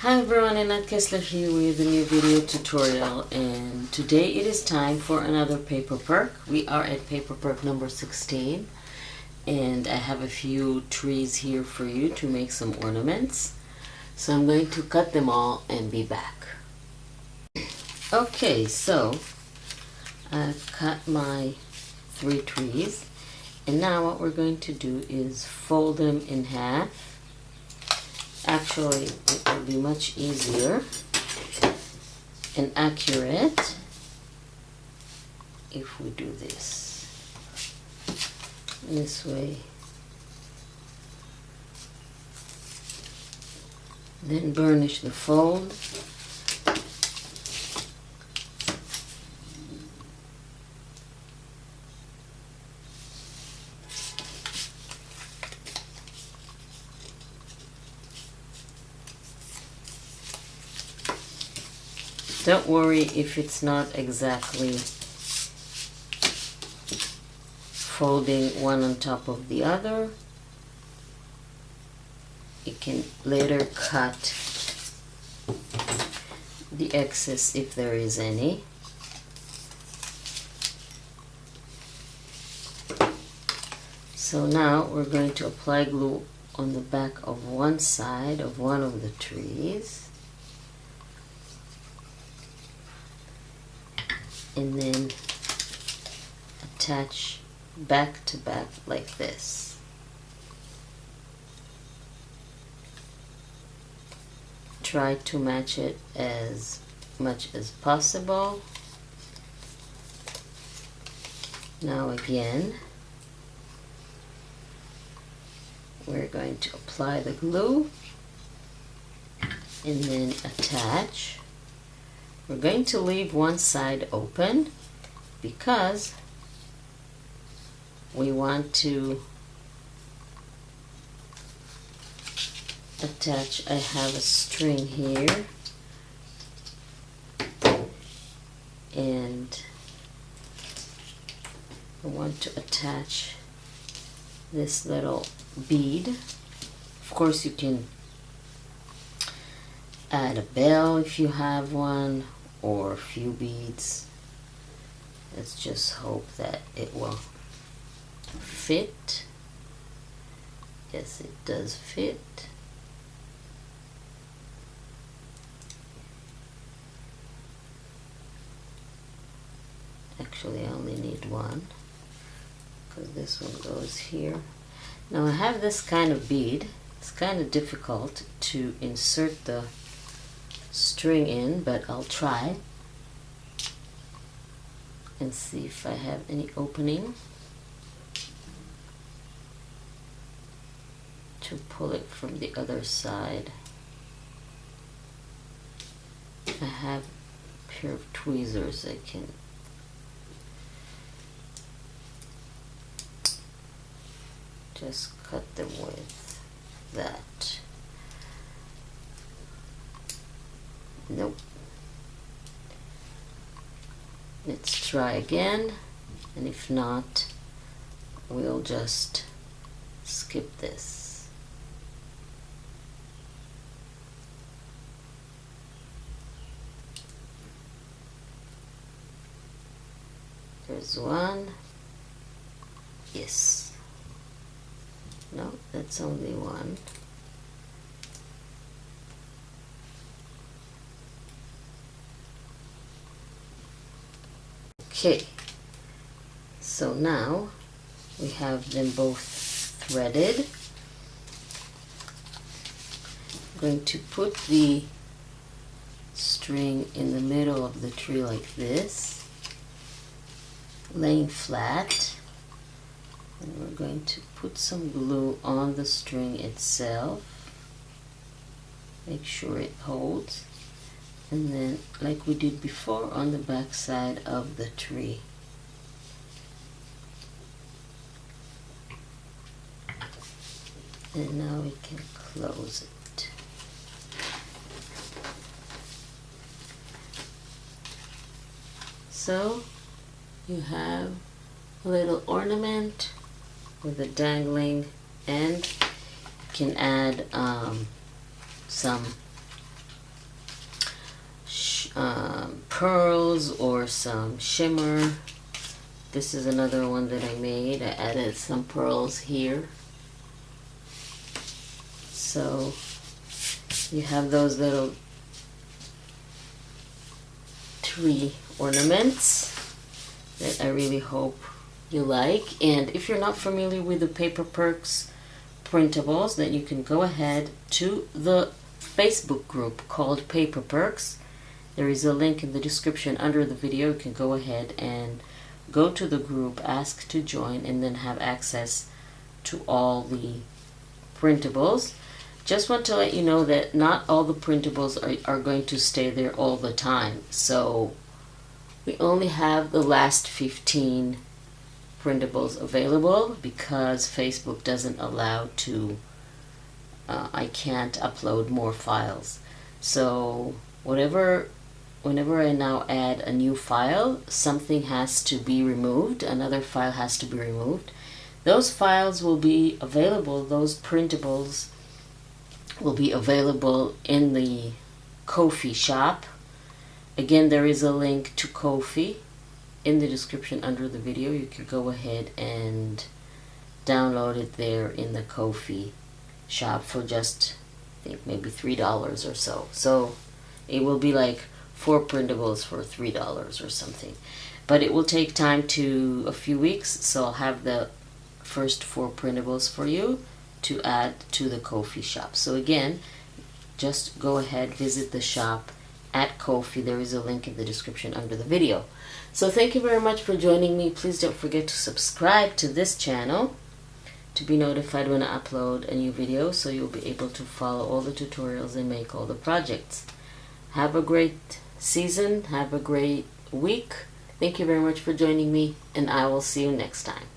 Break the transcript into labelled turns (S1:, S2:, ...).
S1: Hi everyone, Annette Kessler here with a new video tutorial, and today it is time for another paper perk. We are at paper perk number 16, and I have a few trees here for you to make some ornaments. So I'm going to cut them all and be back. Okay, so I've cut my 3 trees, and now what we're going to do is fold them in half. Actually, it will be much easier and accurate if we do this way. Then burnish the fold. Don't worry if it's not exactly folding one on top of the other. You can later cut the excess if there is any. So now we're going to apply glue on the back of one side of one of the trees. And then attach back to back like this. Try to match it as much as possible. Now again, we're going to apply the glue and then attach. We're going to leave one side open because we want to attach. I have a string here, and I want to attach this little bead. Of course, you can add a bell if you have one, or a few beads. Let's just hope that it will fit. Yes, it does fit. Actually, I only need one because this one goes here. Now I have this kind of bead. It's kind of difficult to insert the string in, but I'll try and see if I have any opening to pull it from the other side. I have a pair of tweezers I can just cut them with that. Nope. Let's try again, and if not, we'll just skip this. There's one. Yes. No, that's only one. Okay, so now we have them both threaded. I'm going to put the string in the middle of the tree like this, laying flat, and we're going to put some glue on the string itself. Make sure it holds. And then, like we did before, on the back side of the tree. And now we can close it. So, you have a little ornament with a dangling end. You can add some pearls or some shimmer. This is another one that I made. I added some pearls here. So you have those little tree ornaments that I really hope you like. And if you're not familiar with the Paper Perks printables, then you can go ahead to the Facebook group called Paper Perks. There is a link in the description under the video. You can go ahead and go to the group, ask to join, and then have access to all the printables. Just want to let you know that not all the printables are going to stay there all the time. So we only have the last 15 printables available because Facebook doesn't allow to, I can't upload more files. So whenever I now add a new file, something has to be removed, another file has to be removed. Those files will be available, those printables will be available in the Ko-fi shop. Again, there is a link to Ko-fi in the description under the video. You can go ahead and download it there in the Ko-fi shop for just, I think, maybe $3 or so. So it will be like 4 printables for $3 or something. But it will take time to a few weeks, so I'll have the first 4 printables for you to add to the Ko-fi shop. So again, just go ahead, visit the shop at Ko-fi. There is a link in the description under the video. So thank you very much for joining me. Please don't forget to subscribe to this channel to be notified when I upload a new video, so you'll be able to follow all the tutorials and make all the projects. Have a great season. Have a great week. Thank you very much for joining me, and I will see you next time.